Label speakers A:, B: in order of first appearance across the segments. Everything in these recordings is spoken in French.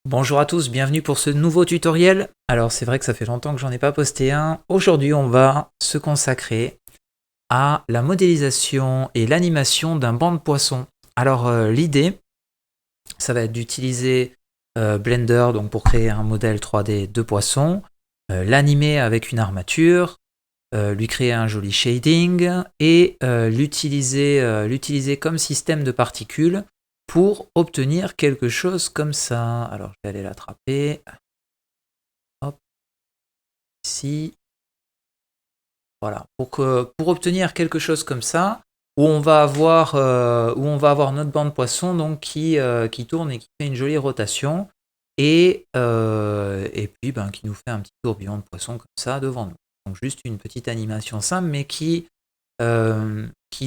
A: Bonjour à tous, bienvenue pour ce nouveau tutoriel. Alors c'est vrai que ça fait longtemps que j'en ai pas posté un. Aujourd'hui on va se consacrer à la modélisation et l'animation d'un banc de poissons. Alors l'idée, ça va être d'utiliser Blender donc pour créer un modèle 3D de poisson, l'animer avec une armature, lui créer un joli shading et l'utiliser comme système de particules pour obtenir quelque chose comme ça. Alors je vais aller l'attraper. Hop, ici. Voilà. Pour obtenir quelque chose comme ça, où on va avoir notre banc de poissons donc, qui tourne et qui fait une jolie rotation. Et puis qui nous fait un petit tourbillon de poisson comme ça devant nous. Donc juste une petite animation simple, mais qui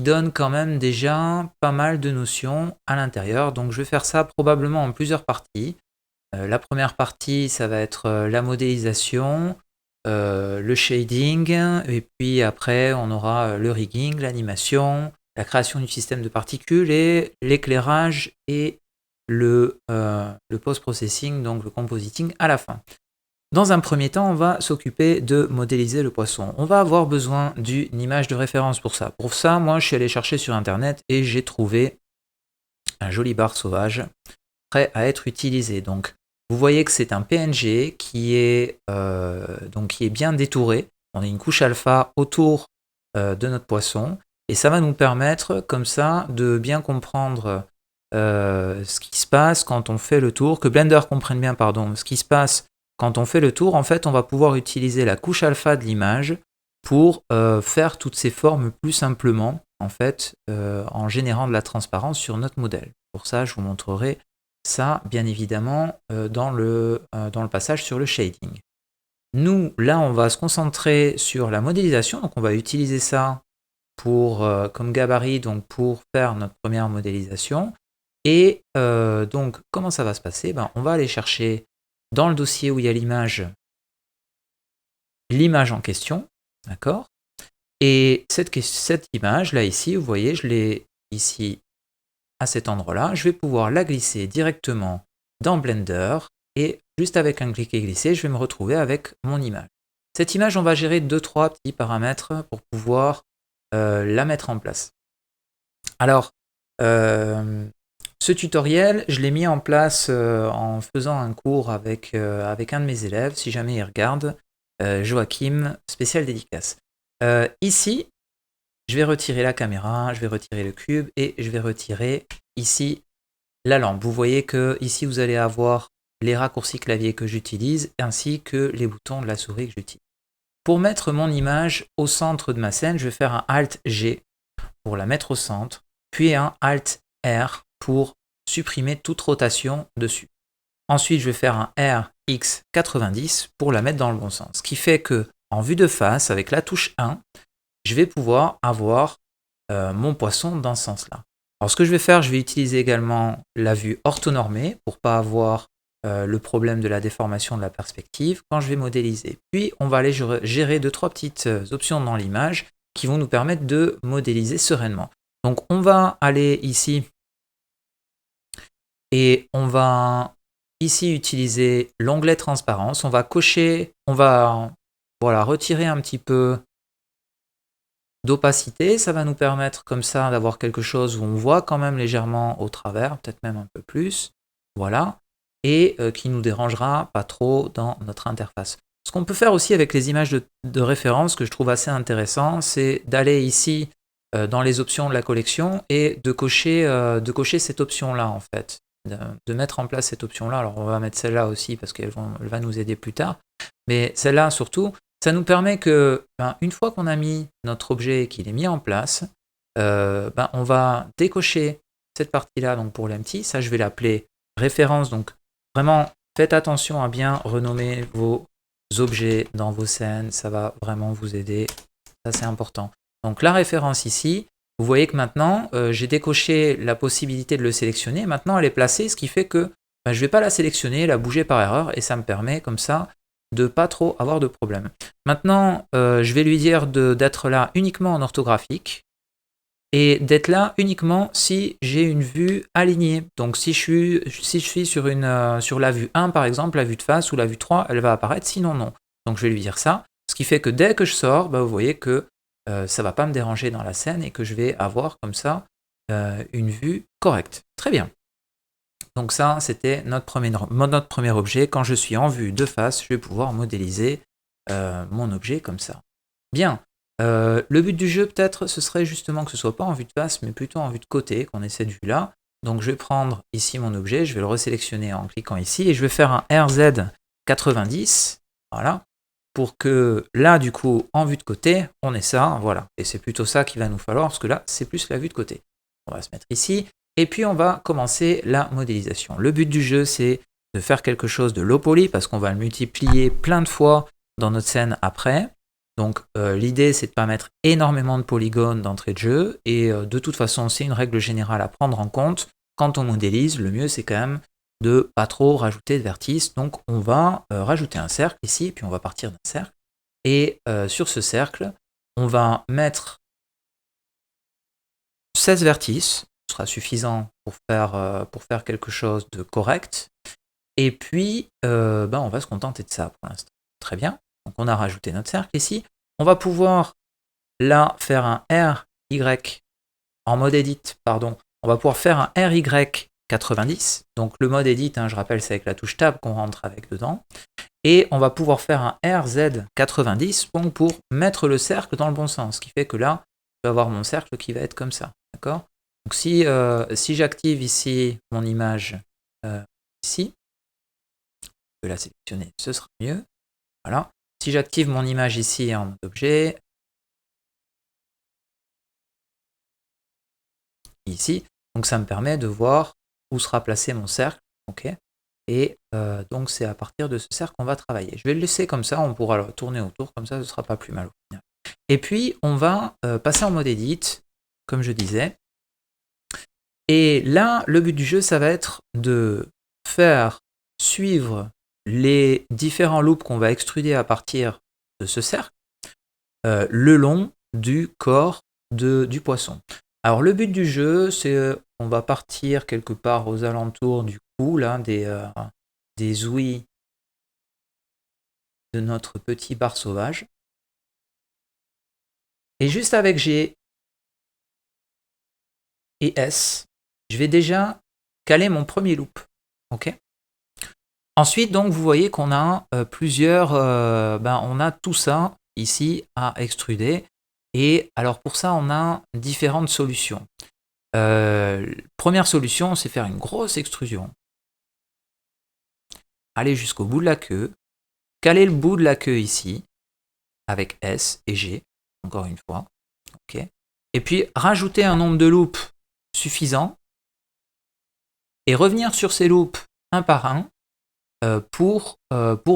A: donne quand même déjà pas mal de notions à l'intérieur. Donc je vais faire ça probablement en plusieurs parties. La première partie, ça va être la modélisation, le shading, et puis après on aura le rigging, l'animation, la création du système de particules et l'éclairage et le post-processing, donc le compositing à la fin. Dans un premier temps, on va s'occuper de modéliser le poisson. On va avoir besoin d'une image de référence pour ça. Pour ça, moi, je suis allé chercher sur Internet et j'ai trouvé un joli bar sauvage prêt à être utilisé. Donc, vous voyez que c'est un PNG qui est bien détouré. On a une couche alpha autour de notre poisson et ça va nous permettre comme ça de bien comprendre ce qui se passe quand on fait le tour, que Blender comprenne bien ce qui se passe quand on fait le tour. En fait, on va pouvoir utiliser la couche alpha de l'image pour faire toutes ces formes plus simplement en fait en générant de la transparence sur notre modèle. Pour ça, je vous montrerai ça, bien évidemment, dans le passage sur le shading. Nous, là, on va se concentrer sur la modélisation. Donc, on va utiliser ça comme gabarit donc pour faire notre première modélisation. Et donc, comment ça va se passer? On va aller chercher dans le dossier où il y a l'image en question. D'accord? Et cette image, là, ici, vous voyez, je l'ai ici à cet endroit-là, je vais pouvoir la glisser directement dans Blender et juste avec un clic et glisser, je vais me retrouver avec mon image. Cette image, on va gérer 2-3 petits paramètres pour pouvoir la mettre en place. Alors, ce tutoriel, je l'ai mis en place en faisant un cours avec un de mes élèves, si jamais il regarde, Joachim, spécial dédicace. Ici, je vais retirer la caméra, je vais retirer le cube et je vais retirer ici la lampe. Vous voyez que ici vous allez avoir les raccourcis clavier que j'utilise ainsi que les boutons de la souris que j'utilise. Pour mettre mon image au centre de ma scène, je vais faire un Alt G pour la mettre au centre, puis un Alt R pour supprimer toute rotation dessus. Ensuite, je vais faire un RX90 pour la mettre dans le bon sens. Ce qui fait que en vue de face, avec la touche 1, je vais pouvoir avoir mon poisson dans ce sens-là. Alors ce que je vais faire, je vais utiliser également la vue orthonormée pour ne pas avoir le problème de la déformation de la perspective quand je vais modéliser. Puis on va aller gérer 2-3 petites options dans l'image qui vont nous permettre de modéliser sereinement. Donc on va aller ici et on va ici utiliser l'onglet transparence. On va cocher, on va retirer un petit peu d'opacité, ça va nous permettre comme ça d'avoir quelque chose où on voit quand même légèrement au travers, peut-être même un peu plus, voilà, et qui nous dérangera pas trop dans notre interface. Ce qu'on peut faire aussi avec les images de référence que je trouve assez intéressant, c'est d'aller ici dans les options de la collection et de cocher cette option-là en fait, de mettre en place cette option-là. Alors on va mettre celle-là aussi parce qu'elle va nous aider plus tard, mais celle-là surtout, ça nous permet que, une fois qu'on a mis notre objet et qu'il est mis en place, on va décocher cette partie-là donc pour l'empty. Ça, je vais l'appeler référence. Donc, vraiment, faites attention à bien renommer vos objets dans vos scènes. Ça va vraiment vous aider. Ça, c'est important. Donc, la référence ici, vous voyez que maintenant, j'ai décoché la possibilité de le sélectionner. Maintenant, elle est placée, ce qui fait que je ne vais pas la sélectionner, la bouger par erreur, et ça me permet comme ça de pas trop avoir de problème. Maintenant, je vais lui dire d'être là uniquement en orthographique. et d'être là uniquement si j'ai une vue alignée. Donc si je suis sur la vue 1 par exemple, la vue de face ou la vue 3, elle va apparaître, sinon non. Donc je vais lui dire ça, ce qui fait que dès que je sors, vous voyez que ça ne va pas me déranger dans la scène et que je vais avoir comme ça une vue correcte. Très bien. Donc ça, c'était notre premier objet. Quand je suis en vue de face, je vais pouvoir modéliser mon objet comme ça. Bien. Le but du jeu, peut-être, ce serait justement que ce ne soit pas en vue de face, mais plutôt en vue de côté, qu'on ait cette vue-là. Donc je vais prendre ici mon objet, je vais le resélectionner en cliquant ici, et je vais faire un RZ90, voilà, pour que là, du coup, en vue de côté, on ait ça, voilà. Et c'est plutôt ça qu'il va nous falloir, parce que là, c'est plus la vue de côté. On va se mettre ici, et puis on va commencer la modélisation. Le but du jeu, c'est de faire quelque chose de low poly, parce qu'on va le multiplier plein de fois dans notre scène après. Donc l'idée, c'est de ne pas mettre énormément de polygones d'entrée de jeu, et de toute façon, c'est une règle générale à prendre en compte. Quand on modélise, le mieux, c'est quand même de pas trop rajouter de vertices. Donc on va rajouter un cercle ici, puis on va partir d'un cercle. Et sur ce cercle, on va mettre 16 vertices, ce sera suffisant pour faire quelque chose de correct. Et puis, on va se contenter de ça pour l'instant. Très bien. Donc on a rajouté notre cercle ici. On va pouvoir là faire un RY en mode edit, pardon. On va pouvoir faire un RY90. Donc le mode edit, je rappelle, c'est avec la touche tab qu'on rentre avec dedans. Et on va pouvoir faire un RZ90 pour mettre le cercle dans le bon sens. Ce qui fait que là, je vais avoir mon cercle qui va être comme ça. D'accord ? Donc si j'active ici mon image ici, je peux la sélectionner, ce sera mieux. Voilà. Si j'active mon image ici en mode objet, ici, donc ça me permet de voir où sera placé mon cercle. Okay, et donc c'est à partir de ce cercle qu'on va travailler. Je vais le laisser comme ça, on pourra le tourner autour, comme ça ce ne sera pas plus mal au final. Et puis on va passer en mode edit, comme je disais. Et là, le but du jeu, ça va être de faire suivre les différents loops qu'on va extruder à partir de ce cercle le long du corps du poisson. Alors le but du jeu, c'est on va partir quelque part aux alentours du cou, là, des ouïes de notre petit bar sauvage. Et juste avec G et S, je vais déjà caler mon premier loop. Ok. Ensuite, donc, vous voyez qu'on a on a tout ça ici à extruder. Et alors pour ça, on a différentes solutions. Première solution, c'est faire une grosse extrusion. Aller jusqu'au bout de la queue. Caler le bout de la queue ici, avec S et G, encore une fois. Okay. Et puis rajouter un nombre de loops suffisant. Et revenir sur ces loops un par un pour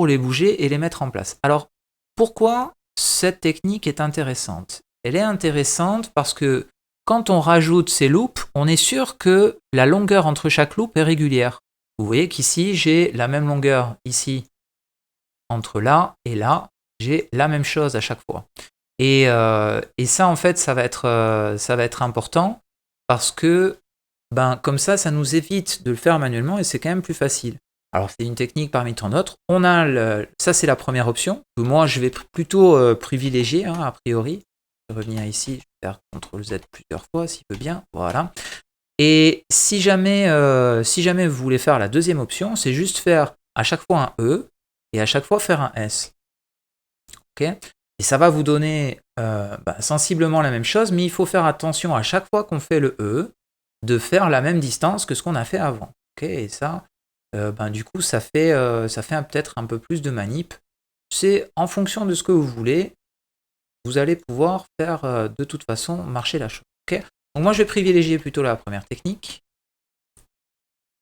A: les bouger et les mettre en place. Alors, pourquoi cette technique est intéressante ? Elle est intéressante parce que quand on rajoute ces loops, on est sûr que la longueur entre chaque loop est régulière. Vous voyez qu'ici, j'ai la même longueur ici entre là et là. J'ai la même chose à chaque fois. Et ça, en fait, ça va être important parce que comme ça nous évite de le faire manuellement et c'est quand même plus facile. Alors c'est une technique parmi tant d'autres. Ça c'est la première option que moi je vais plutôt privilégier a priori. Je vais revenir ici, je vais faire CTRL Z plusieurs fois s'il veut bien. Voilà. Et si jamais vous voulez faire la deuxième option, c'est juste faire à chaque fois un E et à chaque fois faire un S. Ok ? Et ça va vous donner sensiblement la même chose, mais il faut faire attention à chaque fois qu'on fait le E de faire la même distance que ce qu'on a fait avant. Okay, et ça, du coup, ça fait peut-être un peu plus de manip. C'est en fonction de ce que vous voulez, vous allez pouvoir faire de toute façon marcher la chose. Okay. Donc moi, je vais privilégier plutôt la première technique.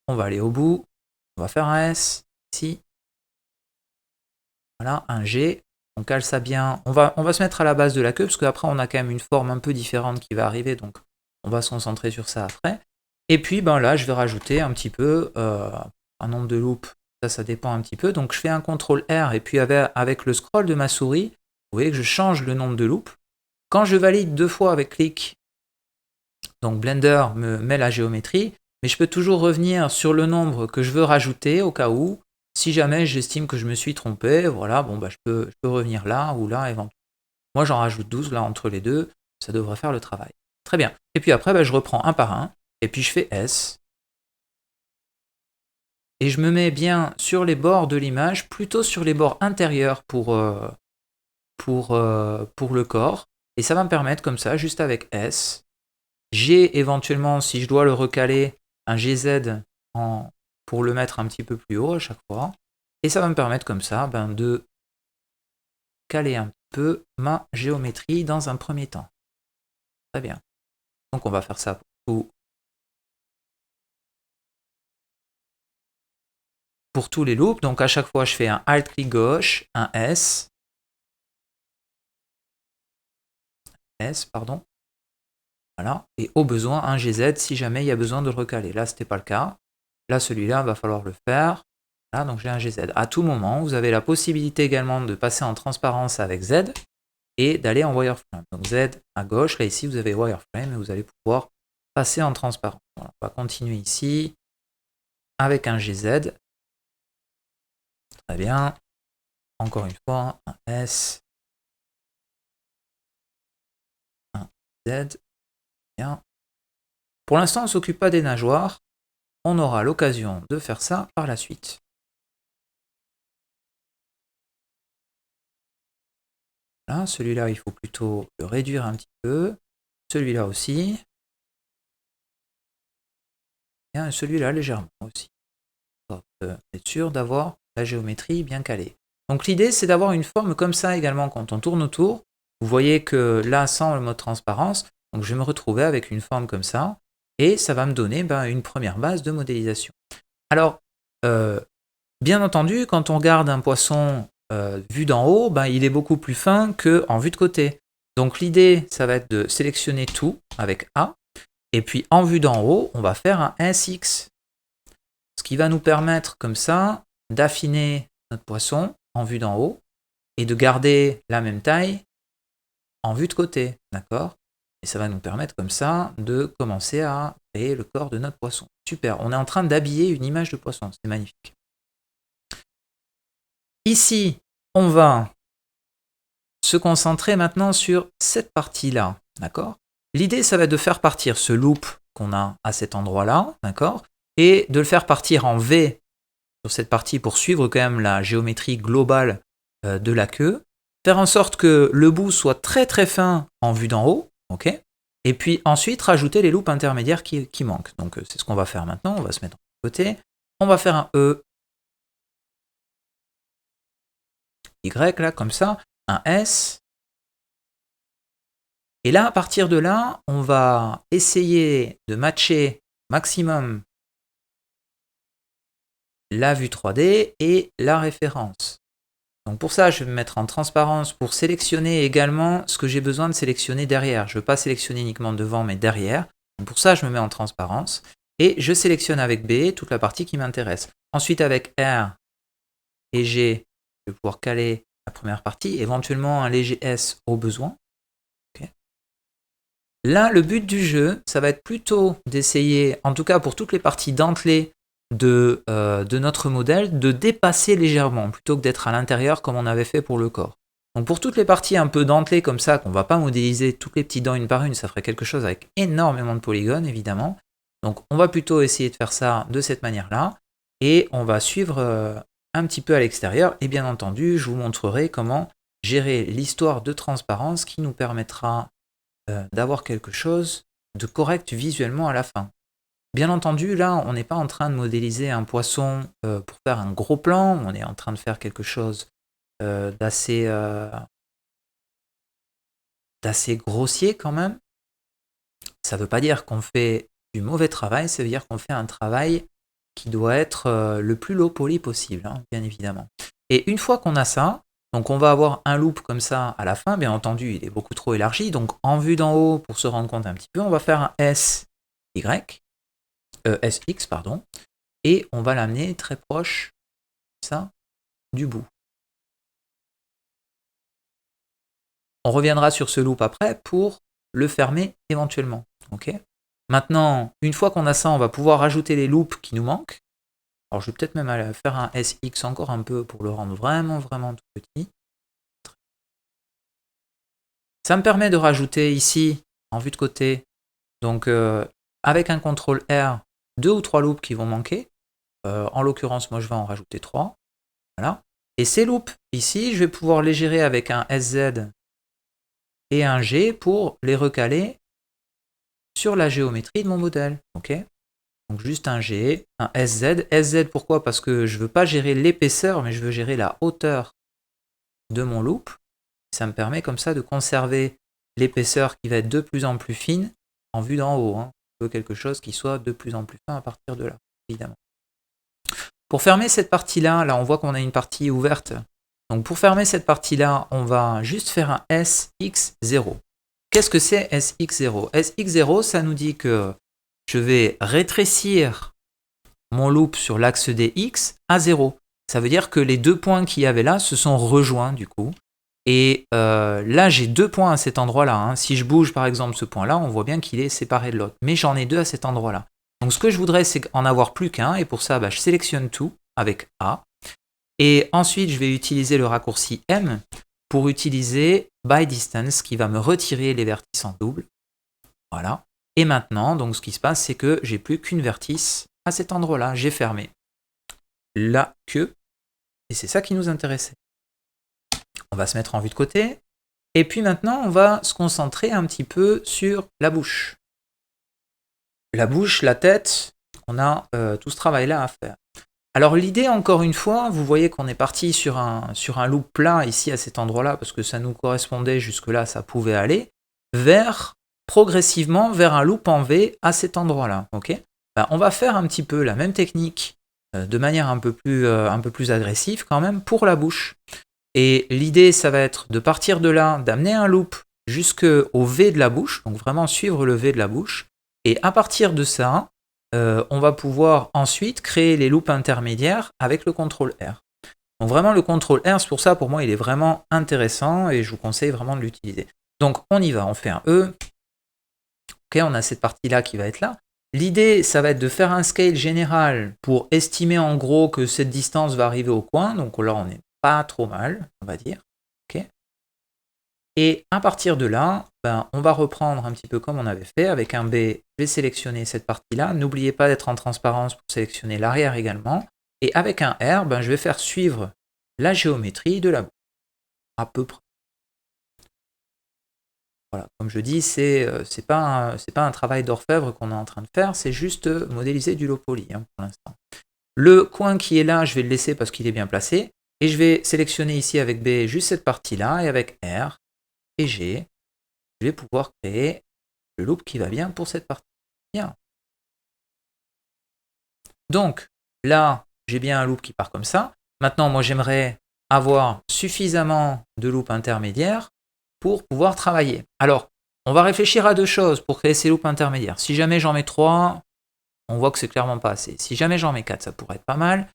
A: On va aller au bout. On va faire un S ici. Voilà, un G. On cale ça bien. On va se mettre à la base de la queue, parce qu'après, on a quand même une forme un peu différente qui va arriver. Donc, on va se concentrer sur ça après. Et puis là, je vais rajouter un petit peu un nombre de loops. Ça dépend un petit peu. Donc je fais un CTRL R et puis avec le scroll de ma souris, vous voyez que je change le nombre de loops. Quand je valide 2 fois avec clic, Donc Blender me met la géométrie, mais je peux toujours revenir sur le nombre que je veux rajouter au cas où, si jamais j'estime que je me suis trompé, voilà, bon bah je peux revenir là ou là éventuellement. Moi j'en rajoute 12 là entre les deux, ça devrait faire le travail. Très bien. Et puis après, bah, je reprends un par un, et puis je fais S. Et je me mets bien sur les bords de l'image, plutôt sur les bords intérieurs pour le corps. Et ça va me permettre comme ça, juste avec S. J'ai éventuellement, si je dois le recaler, un GZ pour le mettre un petit peu plus haut à chaque fois. Et ça va me permettre comme ça de caler un peu ma géométrie dans un premier temps. Très bien. Donc on va faire ça pour tous les loops. Donc à chaque fois, je fais un Alt-clic gauche, un S. S, pardon. Voilà. Et au besoin, un GZ si jamais il y a besoin de le recaler. Là, ce n'était pas le cas. Là, celui-là, il va falloir le faire. Là, donc j'ai un GZ. À tout moment, vous avez la possibilité également de passer en transparence avec Z et d'aller en wireframe. Donc Z à gauche, là ici, vous avez wireframe et vous allez pouvoir passer en transparence. Voilà, on va continuer ici avec un GZ. Très bien. Encore une fois, un S, un Z. Bien. Pour l'instant, on ne s'occupe pas des nageoires. On aura l'occasion de faire ça par la suite. Là, celui-là, il faut plutôt le réduire un petit peu. Celui-là aussi. Et celui-là légèrement aussi. Pour être sûr d'avoir la géométrie bien calée. Donc l'idée, c'est d'avoir une forme comme ça également quand on tourne autour. Vous voyez que là, sans le mode transparence, donc je vais me retrouver avec une forme comme ça. Et ça va me donner une première base de modélisation. Alors, bien entendu, quand on regarde un poisson vu d'en haut, il est beaucoup plus fin qu'en vue de côté. Donc l'idée, ça va être de sélectionner tout avec A. Et puis en vue d'en haut, on va faire un SX. Ce qui va nous permettre comme ça d'affiner notre poisson en vue d'en haut et de garder la même taille en vue de côté. D'accord? Et ça va nous permettre comme ça de commencer à créer le corps de notre poisson. Super, on est en train d'habiller une image de poisson. C'est magnifique. Ici, on va se concentrer maintenant sur cette partie-là, d'accord? L'idée, ça va être de faire partir ce loop qu'on a à cet endroit-là, d'accord? Et de le faire partir en V sur cette partie pour suivre quand même la géométrie globale de la queue. Faire en sorte que le bout soit très très fin en vue d'en haut, ok? Et puis ensuite rajouter les loops intermédiaires qui manquent. Donc c'est ce qu'on va faire maintenant, on va se mettre de côté. On va faire un E, Y là, comme ça, un S. Et là, à partir de là, on va essayer de matcher maximum la vue 3D et la référence. Donc pour ça, je vais me mettre en transparence pour sélectionner également ce que j'ai besoin de sélectionner derrière. Je ne veux pas sélectionner uniquement devant, mais derrière. Donc pour ça, je me mets en transparence. Et je sélectionne avec B toute la partie qui m'intéresse. Ensuite, avec R et G, je vais pouvoir caler la première partie, éventuellement un léger S au besoin. Okay. Là, le but du jeu, ça va être plutôt d'essayer, en tout cas pour toutes les parties dentelées de notre modèle, de dépasser légèrement, plutôt que d'être à l'intérieur comme on avait fait pour le corps. Donc pour toutes les parties un peu dentelées comme ça, qu'on ne va pas modéliser toutes les petites dents une par une, ça ferait quelque chose avec énormément de polygones, évidemment. Donc on va plutôt essayer de faire ça de cette manière-là, et on va suivre un petit peu à l'extérieur, et bien entendu, je vous montrerai comment gérer l'histoire de transparence qui nous permettra d'avoir quelque chose de correct visuellement à la fin. Bien entendu, là, on n'est pas en train de modéliser un poisson pour faire un gros plan, on est en train de faire quelque chose d'assez grossier quand même. Ça ne veut pas dire qu'on fait du mauvais travail, ça veut dire qu'on fait un travail qui doit être le plus low poly possible, hein, bien évidemment. Et une fois qu'on a ça, donc on va avoir un loop comme ça à la fin, bien entendu, il est beaucoup trop élargi, donc en vue d'en haut, pour se rendre compte un petit peu, on va faire un SX, pardon, et on va l'amener très proche, ça, du bout. On reviendra sur ce loop après pour le fermer éventuellement, ok? Maintenant, une fois qu'on a ça, on va pouvoir rajouter les loops qui nous manquent. Alors je vais peut-être même aller faire un SX encore un peu pour le rendre vraiment tout petit. Ça me permet de rajouter ici, en vue de côté, donc avec un CTRL R, 2 ou 3 loops qui vont manquer. En l'occurrence, moi je vais en rajouter 3. Voilà. Et ces loops ici, je vais pouvoir les gérer avec un SZ et un G pour les recaler sur la géométrie de mon modèle. Ok. Donc juste un G, un SZ. SZ pourquoi? Parce que je ne veux pas gérer l'épaisseur, mais je veux gérer la hauteur de mon loop. Ça me permet comme ça de conserver l'épaisseur qui va être de plus en plus fine en vue d'en haut. Hein. Je veux quelque chose qui soit de plus en plus fin à partir de là, évidemment. Pour fermer cette partie-là, là on voit qu'on a une partie ouverte. Donc pour fermer cette partie-là, on va juste faire un SX0. Qu'est-ce que c'est SX0? SX0, ça nous dit que je vais rétrécir mon loop sur l'axe des X à 0. Ça veut dire que les deux points qu'il y avait là se sont rejoints du coup. Et là, j'ai 2 points à cet endroit-là. Hein. Si je bouge par exemple ce point-là, on voit bien qu'il est séparé de l'autre. Mais j'en ai 2 à cet endroit-là. Donc ce que je voudrais, c'est en avoir plus qu'un. Et pour ça, je sélectionne tout avec A. Et ensuite, je vais utiliser le raccourci M pour utiliser by distance qui va me retirer les vertices en double. Voilà. Et maintenant, donc ce qui se passe, c'est que j'ai plus qu'une vertice à cet endroit-là. J'ai fermé la queue. Et c'est ça qui nous intéressait. On va se mettre en vue de côté. Et puis maintenant, on va se concentrer un petit peu sur la bouche. La bouche, la tête, on a tout ce travail-là à faire. Alors l'idée, encore une fois, vous voyez qu'on est parti sur un loop plat ici à cet endroit-là, parce que ça nous correspondait jusque-là, ça pouvait aller, progressivement vers un loop en V à cet endroit-là. Okay, on va faire un petit peu la même technique de manière un peu plus agressive quand même pour la bouche. Et l'idée, ça va être de partir de là, d'amener un loop jusqu'au V de la bouche, donc vraiment suivre le V de la bouche. Et à partir de ça, on va pouvoir ensuite créer les loops intermédiaires avec le CTRL R. Donc vraiment, le CTRL R, c'est pour ça, pour moi, il est vraiment intéressant et je vous conseille vraiment de l'utiliser. Donc on y va, on fait un E. Ok, on a cette partie-là qui va être là. L'idée, ça va être de faire un scale général pour estimer en gros que cette distance va arriver au coin. Donc là, on est pas trop mal, on va dire. Okay. Et à partir de là, on va reprendre un petit peu comme on avait fait. Avec un B, je vais sélectionner cette partie-là. N'oubliez pas d'être en transparence pour sélectionner l'arrière également. Et avec un R, je vais faire suivre la géométrie de la bouche. À peu près. Voilà, comme je dis, c'est pas un travail d'orfèvre qu'on est en train de faire, c'est juste modéliser du low poly hein, pour l'instant. Le coin qui est là, je vais le laisser parce qu'il est bien placé. Et je vais sélectionner ici avec B juste cette partie-là, et avec R et G, je vais pouvoir créer le loop qui va bien pour cette partie. Bien. Donc, là, j'ai bien un loop qui part comme ça. Maintenant, moi, j'aimerais avoir suffisamment de loops intermédiaires pour pouvoir travailler. Alors, on va réfléchir à deux choses pour créer ces loops intermédiaires. Si jamais j'en mets 3, on voit que c'est clairement pas assez. Si jamais j'en mets 4, ça pourrait être pas mal.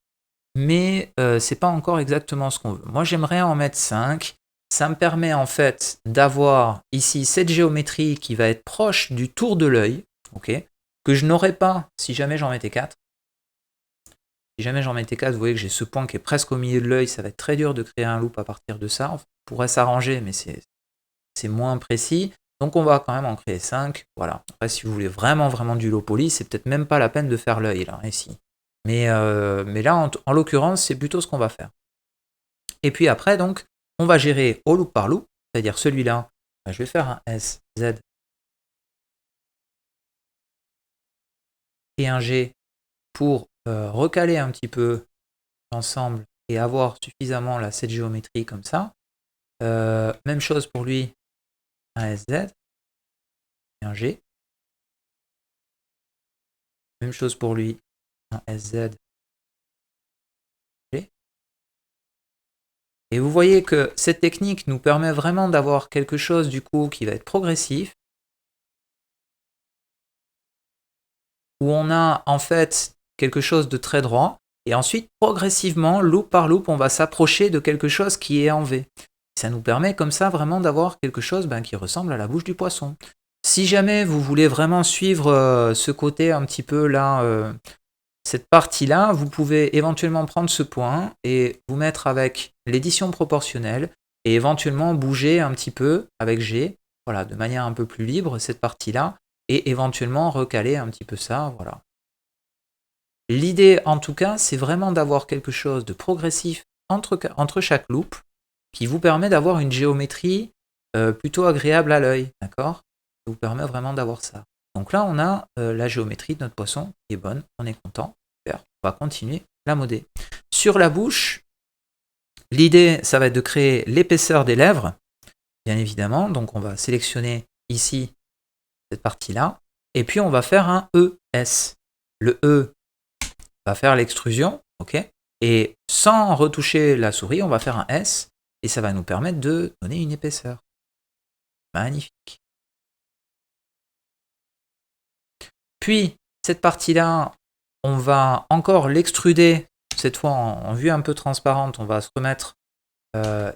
A: Mais c'est pas encore exactement ce qu'on veut. Moi, j'aimerais en mettre 5. Ça me permet en fait d'avoir ici cette géométrie qui va être proche du tour de l'œil, okay, que je n'aurais pas si jamais j'en mettais 4. Si jamais j'en mettais 4, vous voyez que j'ai ce point qui est presque au milieu de l'œil, ça va être très dur de créer un loop à partir de ça. On pourrait s'arranger, mais c'est moins précis. Donc on va quand même en créer 5. Voilà. Après, si vous voulez vraiment du low poly, c'est peut-être même pas la peine de faire l'œil là, ici. Mais là, en l'occurrence, c'est plutôt ce qu'on va faire. Et puis après, donc, on va gérer au loop par loop, c'est-à-dire celui-là, je vais faire un S, Z et un G pour recaler un petit peu l'ensemble et avoir suffisamment là, cette géométrie comme ça. Même chose pour lui, un SZ et un G. Même chose pour lui, un SZ. G. Et vous voyez que cette technique nous permet vraiment d'avoir quelque chose du coup qui va être progressif, où on a en fait quelque chose de très droit, et ensuite progressivement, loop par loop, on va s'approcher de quelque chose qui est en V. Ça nous permet comme ça vraiment d'avoir quelque chose qui ressemble à la bouche du poisson. Si jamais vous voulez vraiment suivre ce côté un petit peu là, cette partie-là, vous pouvez éventuellement prendre ce point et vous mettre avec l'édition proportionnelle et éventuellement bouger un petit peu avec G, voilà, de manière un peu plus libre cette partie-là, et éventuellement recaler un petit peu ça, voilà. L'idée en tout cas, c'est vraiment d'avoir quelque chose de progressif entre chaque loop qui vous permet d'avoir une géométrie plutôt agréable à l'œil, d'accord? Ça vous permet vraiment d'avoir ça. Donc là, on a la géométrie de notre poisson qui est bonne, on est content. Super. On va continuer la modé. Sur la bouche, l'idée, ça va être de créer l'épaisseur des lèvres, bien évidemment. Donc on va sélectionner ici cette partie-là. Et puis on va faire un ES. Le E va faire l'extrusion, ok? Et sans retoucher la souris, on va faire un S. Et ça va nous permettre de donner une épaisseur. Magnifique. Puis, cette partie-là, on va encore l'extruder, cette fois en vue un peu transparente. On va se remettre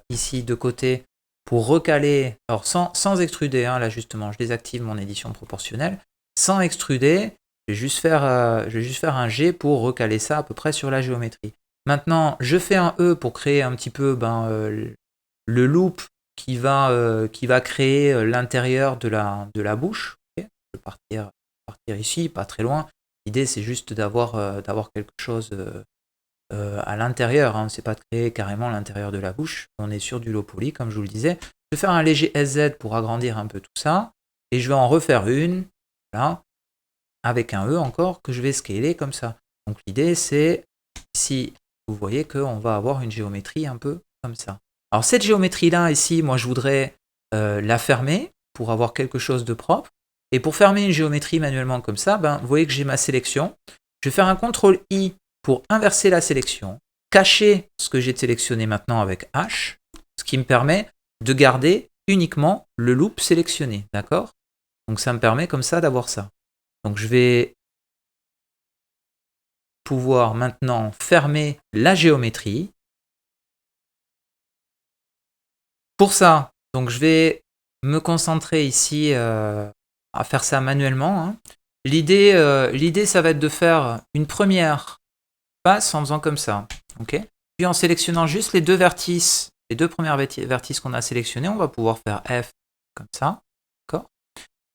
A: ici de côté pour recaler, alors sans extruder, hein, là justement, je désactive mon édition proportionnelle. Sans extruder, je vais juste faire un G pour recaler ça à peu près sur la géométrie. Maintenant, je fais un E pour créer un petit peu le loop qui va créer l'intérieur de la bouche. Okay, je vais partir ici, pas très loin. L'idée, c'est juste d'avoir quelque chose à l'intérieur. Hein. C'est pas de créer carrément l'intérieur de la bouche. On est sur du low poly, comme je vous le disais. Je vais faire un léger SZ pour agrandir un peu tout ça. Et je vais en refaire une, là, avec un E encore, que je vais scaler comme ça. Donc l'idée, c'est, ici, vous voyez qu'on va avoir une géométrie un peu comme ça. Alors cette géométrie-là, ici, moi, je voudrais la fermer pour avoir quelque chose de propre. Et pour fermer une géométrie manuellement comme ça, vous voyez que j'ai ma sélection. Je vais faire un CTRL-I pour inverser la sélection, cacher ce que j'ai sélectionné maintenant avec H, ce qui me permet de garder uniquement le loop sélectionné, d'accord? Donc ça me permet comme ça d'avoir ça. Donc je vais pouvoir maintenant fermer la géométrie. Pour ça, donc je vais me concentrer ici à faire ça manuellement. Hein. L'idée, ça va être de faire une première passe en faisant comme ça. Okay, puis en sélectionnant juste les deux vertices, les deux premières vertices qu'on a sélectionnés, on va pouvoir faire F comme ça.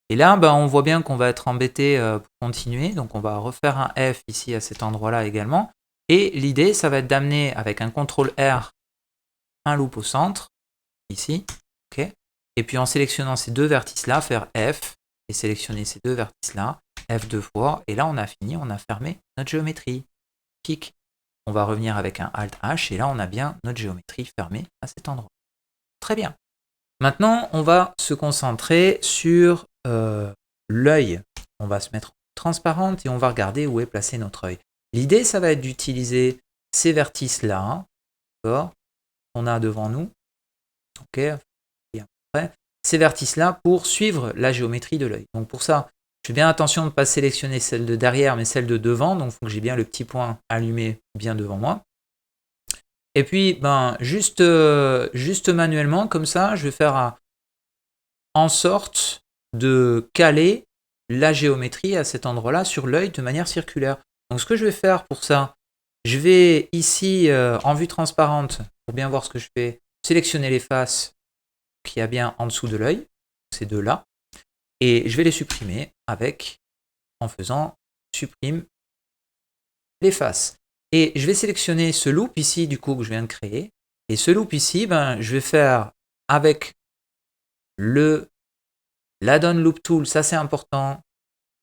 A: Et là, on voit bien qu'on va être embêté pour continuer. Donc on va refaire un F ici à cet endroit-là également. Et l'idée, ça va être d'amener avec un CTRL R un loop au centre, ici. Okay, et puis en sélectionnant ces deux vertices-là, faire F et sélectionner ces deux vertices-là, F deux fois. Et là, on a fini, on a fermé notre géométrie. Pic. On va revenir avec un Alt H et là, on a bien notre géométrie fermée à cet endroit. Très bien. Maintenant, on va se concentrer sur l'œil. On va se mettre transparente et on va regarder où est placé notre œil. L'idée, ça va être d'utiliser ces vertices-là, qu'on a devant nous. Ok, et après, ces vertices-là pour suivre la géométrie de l'œil. Donc pour ça, je fais bien attention de ne pas sélectionner celle de derrière, mais celle de devant. Donc il faut que j'ai bien le petit point allumé bien devant moi. Et puis, juste manuellement, comme ça, je vais faire en sorte de caler la géométrie à cet endroit-là sur l'œil de manière circulaire. Donc ce que je vais faire pour ça, je vais ici, en vue transparente, pour bien voir ce que je fais, sélectionner les faces qu'il y a bien en dessous de l'œil, ces deux-là, et je vais les supprimer en faisant supprime les faces. Et je vais sélectionner ce loop ici, du coup, que je viens de créer. Et ce loop ici, je vais faire avec l'add-on Loop Tool. Ça, c'est important.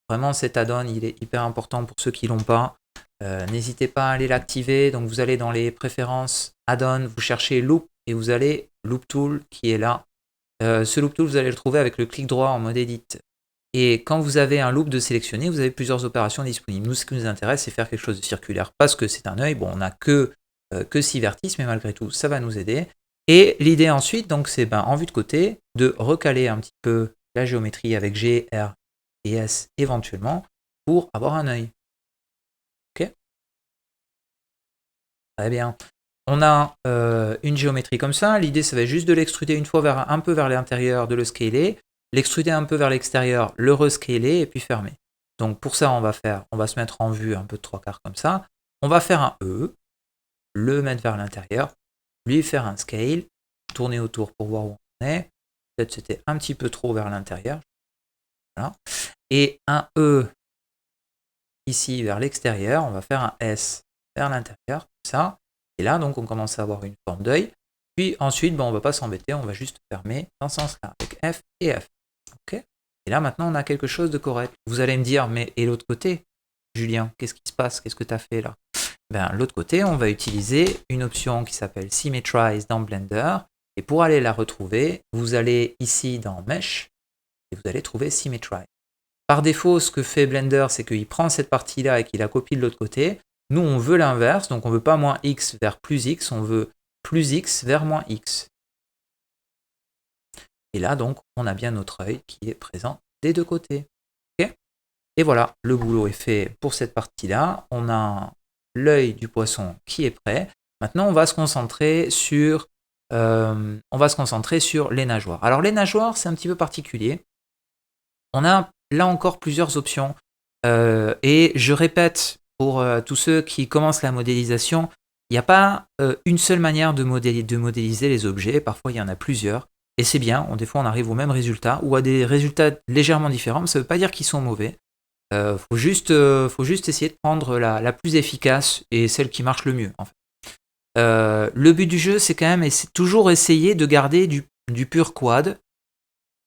A: Vraiment, cet add-on, il est hyper important pour ceux qui ne l'ont pas. N'hésitez pas à aller l'activer. Donc, vous allez dans les préférences add-on, vous cherchez Loop et vous allez Loop Tool qui est là. Ce Loop Tool, vous allez le trouver avec le clic droit en mode Edit. Et quand vous avez un loop de sélectionner, vous avez plusieurs opérations disponibles. Nous, ce qui nous intéresse, c'est faire quelque chose de circulaire parce que c'est un œil. Bon, on n'a que 6 vertices, mais malgré tout, ça va nous aider. Et l'idée ensuite, donc, c'est en vue de côté, de recaler un petit peu la géométrie avec G, R et S éventuellement pour avoir un œil. Ok ? Très bien. On a une géométrie comme ça. L'idée, ça va être juste de l'extruder une fois un peu vers l'intérieur, de le scaler. l'extruder un peu vers l'extérieur, le rescaler et puis fermer. Donc pour ça, on va se mettre en vue un peu de 3/4 comme ça. On va faire un E, le mettre vers l'intérieur, lui faire un scale, tourner autour pour voir où on est. Peut-être c'était un petit peu trop vers l'intérieur. Voilà. Et un E ici vers l'extérieur, on va faire un S vers l'intérieur, comme ça. Et là, donc, on commence à avoir une forme d'œil. Puis ensuite, on ne va pas s'embêter, on va juste fermer dans ce sens-là, avec F et F. Ok. Et là, maintenant, on a quelque chose de correct. Vous allez me dire, mais et l'autre côté, Julien, qu'est-ce qui se passe? Qu'est-ce que tu as fait là? L'autre côté, on va utiliser une option qui s'appelle Symmetrize dans Blender. Et pour aller la retrouver, vous allez ici dans Mesh et vous allez trouver Symmetrize. Par défaut, ce que fait Blender, c'est qu'il prend cette partie-là et qu'il la copie de l'autre côté. Nous, on veut l'inverse, donc on ne veut pas moins x vers plus x, on veut plus x vers moins x. Et là, donc, on a bien notre œil qui est présent des deux côtés. Okay. Et voilà, le boulot est fait pour cette partie-là. On a l'œil du poisson qui est prêt. Maintenant, on va se concentrer sur les nageoires. Alors, les nageoires, c'est un petit peu particulier. On a là encore plusieurs options. Et je répète, pour tous ceux qui commencent la modélisation, il n'y a pas une seule manière de modéliser les objets. Parfois, il y en a plusieurs. Et c'est bien, des fois on arrive au même résultat ou à des résultats légèrement différents, mais ça ne veut pas dire qu'ils sont mauvais. Faut juste essayer de prendre la plus efficace et celle qui marche le mieux. En fait. Le but du jeu, c'est quand même toujours essayer de garder du pur quad,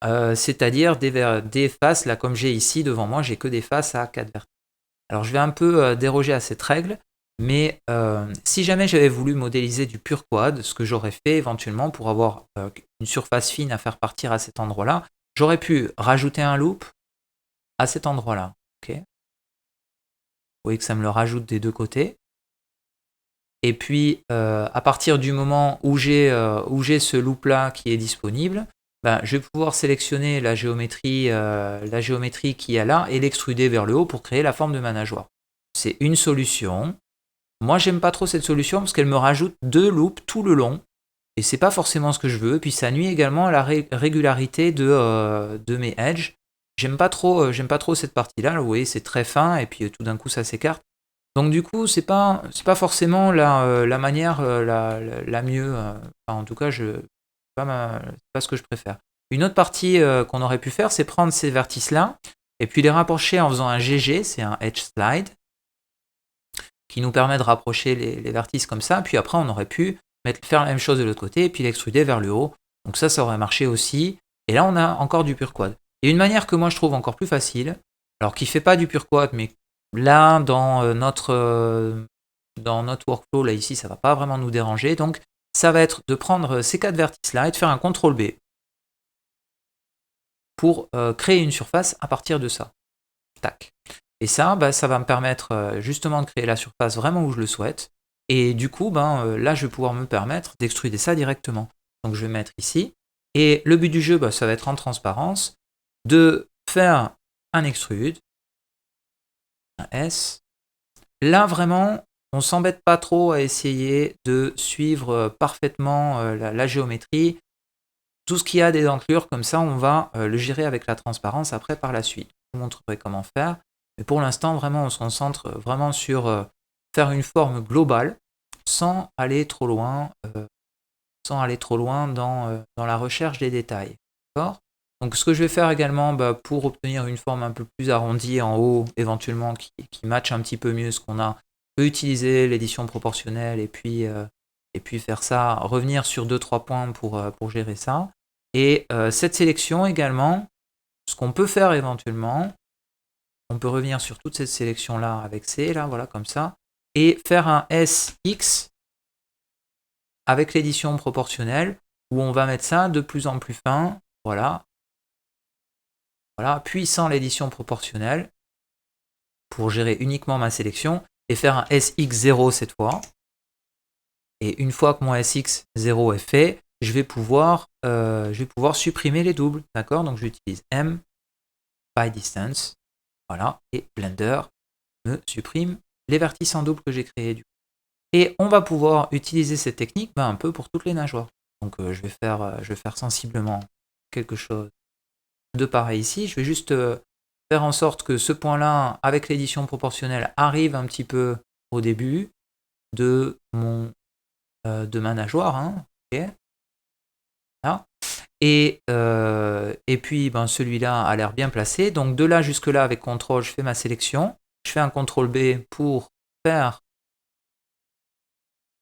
A: c'est-à-dire des faces, là comme j'ai ici devant moi, j'ai que des faces à 4 vertices. Alors je vais un peu déroger à cette règle, mais si jamais j'avais voulu modéliser du pur quad, ce que j'aurais fait éventuellement pour avoir une surface fine à faire partir à cet endroit-là, j'aurais pu rajouter un loop à cet endroit-là. Okay. Vous voyez que ça me le rajoute des deux côtés. Et puis, à partir du moment où j'ai ce loop-là qui est disponible, je vais pouvoir sélectionner la géométrie qu'il y a là et l'extruder vers le haut pour créer la forme de ma nageoire. C'est une solution. Moi, j'aime pas trop cette solution parce qu'elle me rajoute 2 loops tout le long. Et c'est pas forcément ce que je veux. Et puis ça nuit également à la régularité de mes edges. J'aime pas trop cette partie-là. Là, vous voyez, c'est très fin et puis tout d'un coup ça s'écarte. Donc du coup, c'est pas forcément la manière la mieux. En tout cas, c'est pas ce que je préfère. Une autre partie qu'on aurait pu faire, c'est prendre ces vertices-là et puis les rapprocher en faisant un GG, c'est un edge slide, qui nous permet de rapprocher les vertices comme ça. Puis après, on aurait pu faire la même chose de l'autre côté et puis l'extruder vers le haut. Donc ça aurait marché aussi. Et là, on a encore du pur quad. Et une manière que moi je trouve encore plus facile, alors qui fait pas du pur quad, mais là, dans notre workflow, là ici, ça va pas vraiment nous déranger. Donc, ça va être de prendre ces 4 vertices-là et de faire un CTRL B pour créer une surface à partir de ça. Tac. Et ça, ça va me permettre justement de créer la surface vraiment où je le souhaite. Et du coup, là, je vais pouvoir me permettre d'extruder ça directement. Donc, je vais mettre ici. Et le but du jeu, ça va être en transparence, de faire un extrude, un S. Là, vraiment, on s'embête pas trop à essayer de suivre parfaitement la géométrie. Tout ce qui a des dentelures, comme ça, on va le gérer avec la transparence après par la suite. Je vous montrerai comment faire. Mais pour l'instant, vraiment, on se concentre vraiment sur faire une forme globale sans aller trop loin, dans la recherche des détails. D'accord ? Donc ce que je vais faire également pour obtenir une forme un peu plus arrondie en haut, éventuellement qui matche un petit peu mieux ce qu'on a, je peux utiliser l'édition proportionnelle et puis faire ça, revenir sur 2-3 points pour gérer ça. Et cette sélection également, ce qu'on peut faire éventuellement, on peut revenir sur toute cette sélection là avec C, là, voilà, comme ça, et faire un SX avec l'édition proportionnelle où on va mettre ça de plus en plus fin, voilà, puis sans l'édition proportionnelle pour gérer uniquement ma sélection et faire un SX0 cette fois. Et une fois que mon SX0 est fait, je vais pouvoir supprimer les doubles, d'accord? Donc j'utilise M by distance, voilà, et Blender me supprime les vertices en double que j'ai créés du coup. Et on va pouvoir utiliser cette technique un peu pour toutes les nageoires. Donc je vais faire sensiblement quelque chose de pareil ici. Je vais juste faire en sorte que ce point-là, avec l'édition proportionnelle, arrive un petit peu au début de ma nageoire. Hein. Okay. Là. Et puis celui-là a l'air bien placé. Donc de là jusque là avec CTRL, je fais ma sélection. Je fais un CTRL B pour faire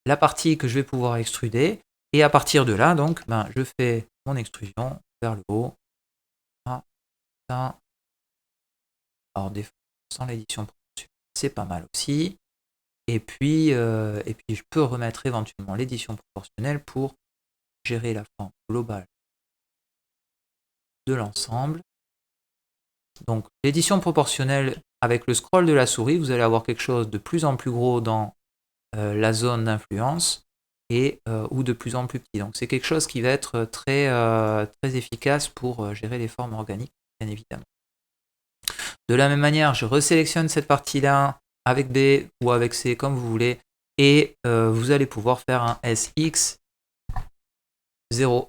A: la partie que je vais pouvoir extruder. Et à partir de là, donc, je fais mon extrusion vers le haut. Ça. Alors des fois, sans l'édition proportionnelle, c'est pas mal aussi. Et puis je peux remettre éventuellement l'édition proportionnelle pour gérer la forme globale de l'ensemble. Donc l'édition proportionnelle, avec le scroll de la souris, vous allez avoir quelque chose de plus en plus gros dans la zone d'influence ou de plus en plus petit. Donc c'est quelque chose qui va être très, très efficace pour gérer les formes organiques, bien évidemment. De la même manière, je resélectionne cette partie-là avec B ou avec C, comme vous voulez, et vous allez pouvoir faire un SX0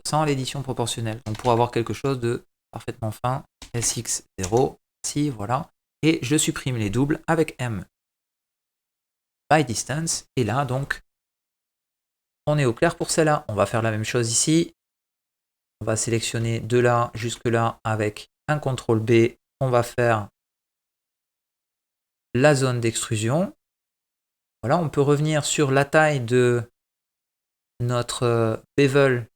A: sans l'édition proportionnelle. Donc pour avoir quelque chose de parfaitement fin, SX0, si, voilà. Et je supprime les doubles avec M by distance. Et là, donc, on est au clair pour celle-là. On va faire la même chose ici. On va sélectionner de là jusque là avec un CTRL B. On va faire la zone d'extrusion. Voilà, on peut revenir sur la taille de notre bevel,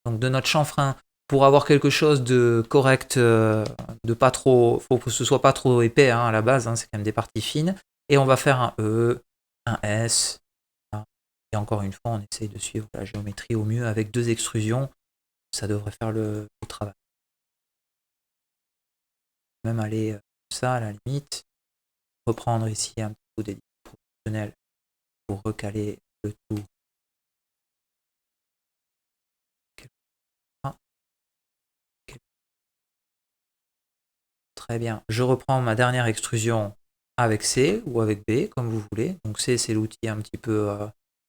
A: donc de notre chanfrein, pour avoir quelque chose de correct, de pas trop, faut que ce soit pas trop épais hein, à la base, hein, c'est quand même des parties fines. Et on va faire un E, un S. Et encore une fois, on essaye de suivre la géométrie au mieux avec 2 extrusions. Ça devrait faire le travail. Même aller ça à la limite. Reprendre ici un petit peu d'édition proportionnelle pour recaler le tout. Très bien. Je reprends ma dernière extrusion avec C ou avec B, comme vous voulez. Donc C, c'est l'outil un petit peu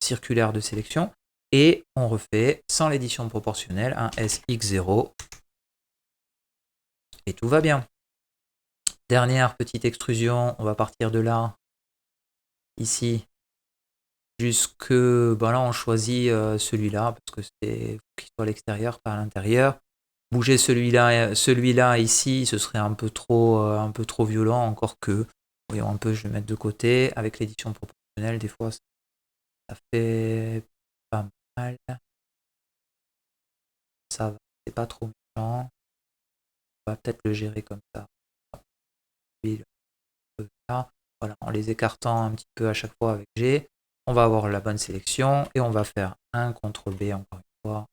A: circulaire de sélection. Et on refait, sans l'édition proportionnelle, un SX0. Et tout va bien. Dernière petite extrusion, on va partir de là, ici, jusque, là on choisit celui-là, parce que c'est qu'il soit à l'extérieur, pas à l'intérieur. Bouger celui-là ici, ce serait un peu trop violent, encore que, voyons un peu, je vais mettre de côté, avec l'édition proportionnelle, des fois ça fait pas mal. Ça va, c'est pas trop méchant. On va peut-être le gérer comme ça. Puis, là. Voilà, en les écartant un petit peu à chaque fois avec G, on va avoir la bonne sélection et on va faire un CTRL B encore une fois.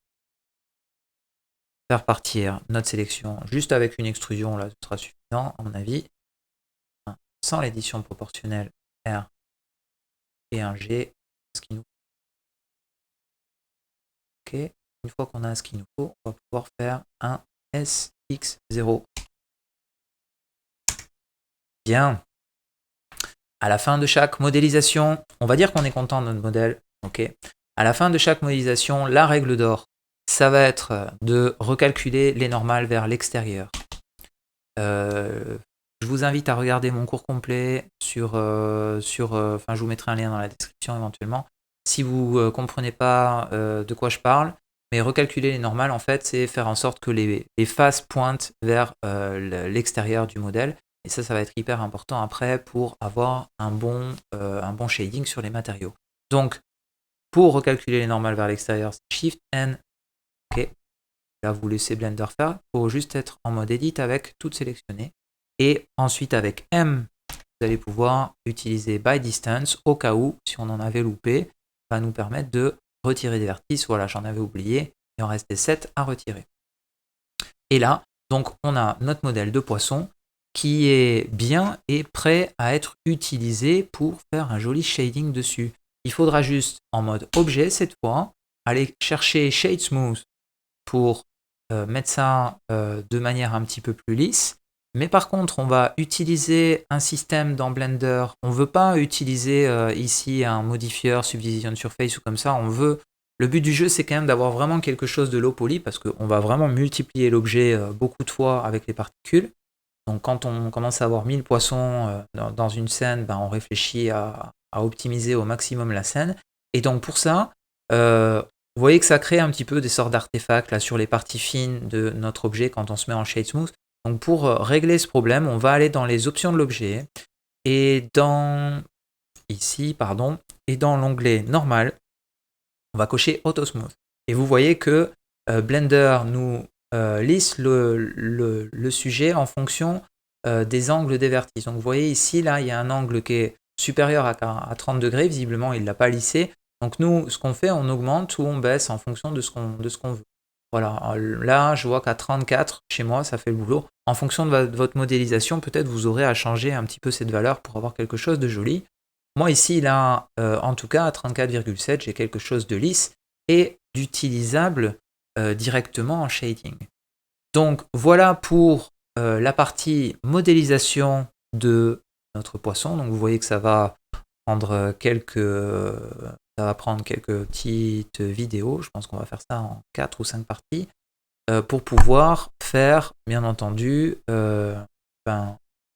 A: Faire partir notre sélection juste avec une extrusion, là ce sera suffisant à mon avis. Sans l'édition proportionnelle R et un G, ce qu'il nous faut. Ok, une fois qu'on a ce qu'il nous faut, on va pouvoir faire un SX0. Bien. À la fin de chaque modélisation, on va dire qu'on est content de notre modèle. Ok. À la fin de chaque modélisation, la règle d'or, ça va être de recalculer les normales vers l'extérieur. Je vous invite à regarder mon cours complet je vous mettrai un lien dans la description éventuellement. Si vous ne comprenez pas de quoi je parle, mais recalculer les normales, en fait, c'est faire en sorte que les faces pointent vers l'extérieur du modèle. Et ça va être hyper important après pour avoir un bon shading sur les matériaux. Donc, pour recalculer les normales vers l'extérieur, c'est Shift N. Ok. Là, vous laissez Blender faire. Il faut juste être en mode Edit avec tout sélectionné. Et ensuite, avec M, vous allez pouvoir utiliser By Distance au cas où, si on en avait loupé, va nous permettre de retirer des vertices. Voilà, j'en avais oublié. Il en restait 7 à retirer. Et là, donc, on a notre modèle de poisson qui est bien et prêt à être utilisé pour faire un joli shading dessus. Il faudra juste, en mode objet cette fois, aller chercher Shade Smooth pour mettre ça de manière un petit peu plus lisse. Mais par contre, on va utiliser un système dans Blender. On ne veut pas utiliser ici un modifieur Subdivision Surface ou comme ça. On veut Le but du jeu, c'est quand même d'avoir vraiment quelque chose de low poly parce qu'on va vraiment multiplier l'objet beaucoup de fois avec les particules. Donc quand on commence à avoir 1000 poissons dans une scène, ben, on réfléchit à optimiser au maximum la scène. Et donc pour ça, vous voyez que ça crée un petit peu des sortes d'artefacts là sur les parties fines de notre objet quand on se met en Shade Smooth. Donc pour régler ce problème, on va aller dans les options de l'objet et dans l'onglet normal, on va cocher Auto Smooth. Et vous voyez que Blender nous lisse le sujet en fonction des angles des vertices. Donc vous voyez ici, là, il y a un angle qui est supérieur à 30 degrés, visiblement il ne l'a pas lissé. Donc nous, ce qu'on fait, on augmente ou on baisse en fonction de ce qu'on veut. Voilà, là je vois qu'à 34, chez moi, ça fait le boulot. En fonction de votre modélisation, peut-être vous aurez à changer un petit peu cette valeur pour avoir quelque chose de joli. Moi ici, là, en tout cas, à 34,7, j'ai quelque chose de lisse et d'utilisable directement en shading. Donc voilà pour la partie modélisation de notre poisson. Donc vous voyez que ça va prendre quelques petites vidéos. Je pense qu'on va faire ça en 4 ou 5 parties pour pouvoir faire, bien entendu, le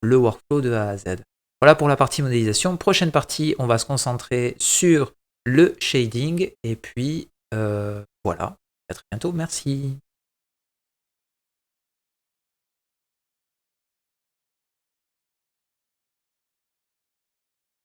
A: workflow de A à Z. Voilà pour la partie modélisation. Prochaine partie, on va se concentrer sur le shading. Et puis, voilà. À très bientôt. Merci.